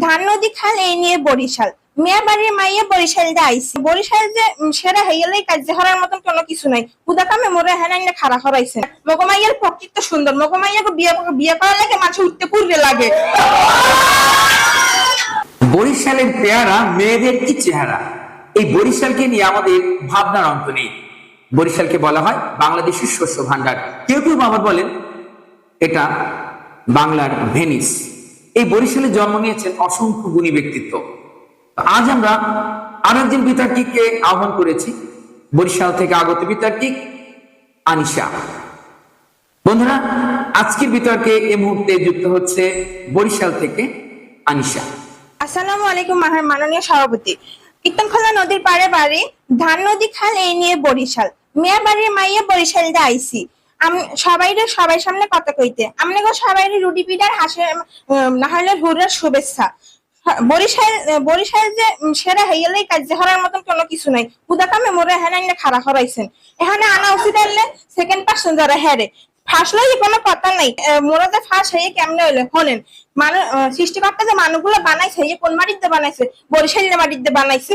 ধান নদী খাল এই নিয়ে বরিশাল মিয়া বাড়ির মাইয়া বরিশাল দিয়ে আইসি বরিশাল যে সেরা হইলে কাজ হওয়ার মতন কোনো কিছু নাই উদা কামে মোরে হেন খাড়া হরাইছে মগমাইয়ার প্রকৃত সুন্দর মগমাইয়াকে বিয়ে করা লাগে মাঝে উঠতে পূর্বে লাগে। বরিশালের পেয়ারা মেয়েদের কি চেহারা, এই বরিশালকে নিয়ে আমাদের ভাবনার অন্ত নেই। বরিশালকে বলা হয় বাংলাদেশের শস্য ভান্ডার, কেউ কেউ আবার বলেন এটা বাংলার ভেনিস। এই বরিশালে জন্ম নিয়েছেন অসংখ্য গুণী ব্যক্তিত্ব। আজ আমরা আরেকজন বিতার্কিককে আহ্বান করেছি, বরিশাল থেকে আগত বিতার্কিক আনিশা। বন্ধুরা, আজকের বিতর্কে এই মুহূর্তে যুক্ত হচ্ছে বরিশাল থেকে আনিশা। আসসালামু আলাইকুম মাননীয় সভাপতি। ইতনখোলা নদীর পাড়ে বাড়ি, ধান নদী খাল এই নিয়ে বরিশাল মিয়া বাড়ির মাইয়া বরিশাল দিয়ে আইসি সবাই সামনে কথা কইতে আমনে গো সবাই রুটি পিঠার হাসে না হলে হুরের শুভেচ্ছা। বরিশাল যে সেরা হইলে কাজ হওয়ার মতন কোনো কিছু নাই উদা কামে মোরে হেন খাড়া হরাইছেন এখানে আনা উচিত হলে সেকেন্ড পার্সন যারা হ্যারে ফাঁসলে কোনো কথা নাই। মোরা যে ফাঁস হয়ে কেমনে হইলে হলেন সৃষ্টিকর্তা যে মানুষগুলো বানাইছে কোন মাটিতে বানাইছে, বরিশালের মাটিতে বানাইছে।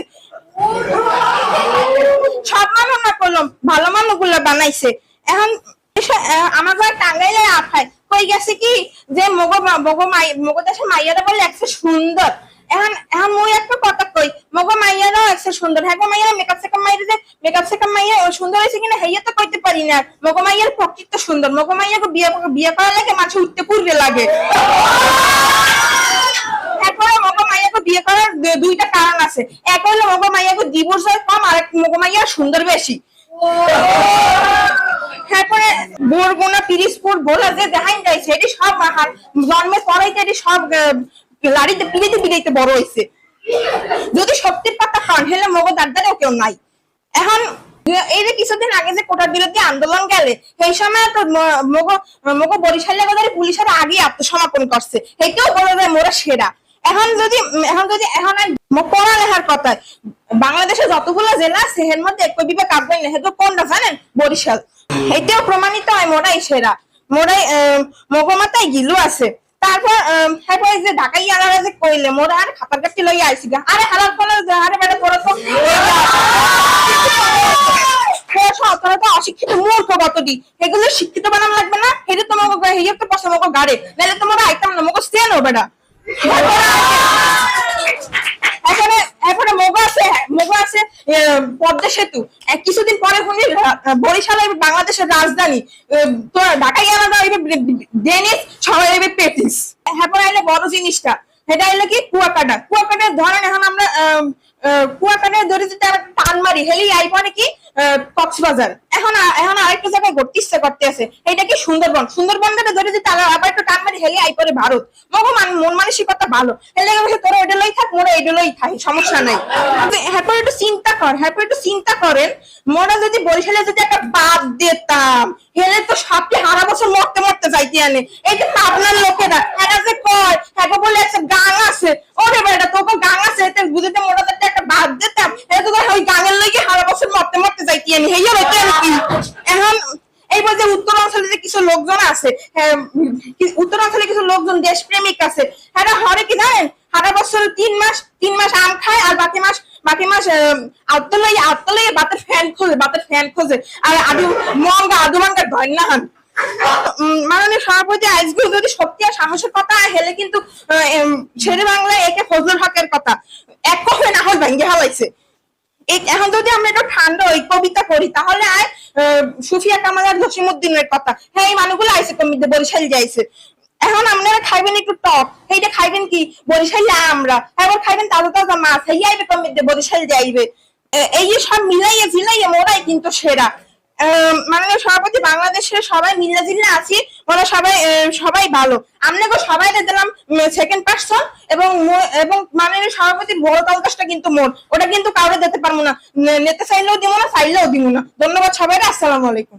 সব মানুষ না করলাম, ভালো মানুষগুলো বানাইছে। এখন আমার ঘরে টাঙ্গাইলে আফায় কই গেছে কি যে মগো দেশে মাইয়ারা বলে একটু সুন্দর। এখন মুই একটা কথা কই, মগো মাইয়ারাও একটু সুন্দর। হ্যাঁ গো মাইয়ারা মেকআপ সেকআপ মাইয়া সুন্দর হয়েছে কিনা হেইয়া তো কইতে পারি না। মগো মাইয়ার প্রকৃত সুন্দর, মগো মাইয়াকে বিয়ে করা লাগে মাঝে উঠতে পূর্বে লাগে। এরপরে মগো মাইয়াকে বিয়ে করার দুইটা কারণ আছে, এক হলো মগো মাইয়াকে ডিভোর্স হয় কম, আর মগো মাইয়া সুন্দর বেশি। তারপরে বরগুনা পিরিজপুর বলে যে দেখাই যাইছে এটি সব জন্মের পরেই এটি সব লাড়িতে পিড়িতে বড় হয়েছে। যদি সত্যির কথা খান হেলে মগো দাদারেও কেউ নাই। এখন এই যে কিছুদিন আগে যে কোটার বিরোধী আন্দোলন গেলে সেই সময় তো মগো বরিশালের পুলিশের আগে আত্মসমর্পণ করছে, এটাও বলে যায় মোরা সেরা। এখন পড়ালেখার কথা, বাংলাদেশে যতগুলো জেলা আছে এর মধ্যে এক বিভাগ কাজ নেই, হেতু কোনটা জানেন? বরিশাল। এটাও প্রমাণিত হয় মোরাই সেরা, মোরাই মগমাতায় গিলু আছে। তারপর যে ঢাকাই আনারা যে কইলে মোরা আর খাতার কাছে লইয়া আইছি গা, আরে হালাত বলে আরে বেটা তোরা তো অশিক্ষিত মূর্খ কতটি, এগুলো শিক্ষিত বানানো লাগবে না? এটা তোমাকে হেয়ে তো পছন্দ মগো গাড়ে, নাহলে তোমরা আইতাম না মগো স্টেন ও বেটা। এরপরে মগো আছে পদ্মা সেতু। কিছুদিন পরে শুনি বরিশাল বাংলাদেশের রাজধানী, তো ঢাকায় আলাদা ডেনিস, সবাই পেটিস। এরপরে আইলে বড় জিনিসটা, সেটা হইলো কি কুয়াকাটা ধরেন। এখন আমরা কুয়াকাটা ধরে যদি টান মারি হেলি আই পরে কি কক্সবাজার। এখন আরেকটা জায়গায় ঘুরতে ইচ্ছা করতে আছে, এটা কি সুন্দরবনটা ধরে যদি আবার একটু টান মারি হেলি আই পরে ভারত। মন মানসিকতা ভালো হেলে তোরা এটা লই থাক, মোরা এটা লই থাকি, সমস্যা নাই। হ্যাঁ একটু চিন্তা করেন, মোরা যদি বরিশালে যদি একটা বাদ দিতাম হেলে তো সবটি হারা বছর মরতে যাইতে আনে। এই যে আপনার লোকেরা এরা যে কয় হ্যাঁ বলে একটা গাং আছে, ওরে বেটা তোকে গাং আছে এতে বুঝতে মোরা একটা বাদ দিতাম এটা তো ওই গাঙের লইকে হারা বছর মরতে যাইতে আনি হেইয়া হইতে আর কি। এখন এই বলতে উত্তরাঞ্চলে যে কিছু লোকজন আছে, উত্তরাঞ্চলে কিছু লোকজন দেশপ্রেমিক আছে, হ্যাঁ হরে কি জানেন সারা বছর 3 মাস আম খায় আর বাকি মাস আত্মলই বাতের ফ্যান খোঁজে আর আদু মাঙ্গা ধর না হন। মাননীয় সভাপতি আজকে যদি সত্যি আর সাহসের কথা হেলে কিন্তু শেরে বাংলায় একে ফজলুল হকের কথা এক কবে না হয় ভেঙে হালাইছে। এখন যদি আমরা একটু ঠান্ডা ওই কবিতা করি তাহলে সুফিয়া কামাল আর জসিমউদ্দিনের কথা, হ্যাঁ এই মানুষগুলো আইসে কমিতে বরিশাল যাইছে। এখন আপনারা খাইবেন একটু টক, এইটা খাইবেন কি বরিশাল আমরা, এবার খাইবেন তাজা মাছ, এই আইবে কমিতে বরিশাল যাইবে। এই যে সব মিলাইয়া মোরাই কিন্তু সেরা। মাননীয় সভাপতি, বাংলাদেশের সবাই মিল্লা আছি, ওরা সবাই ভালো। আপনাকে সবাই দিলাম সেকেন্ড পার্সন এবং মাননীয় সভাপতি বড় তালকাশটা কিন্তু মোর, ওটা কিন্তু কাউরে দিতে পারবো না, নিতে চাইলেও দিব না, চাইলেও দিব না। ধন্যবাদ সবাই, আসসালামু আলাইকুম।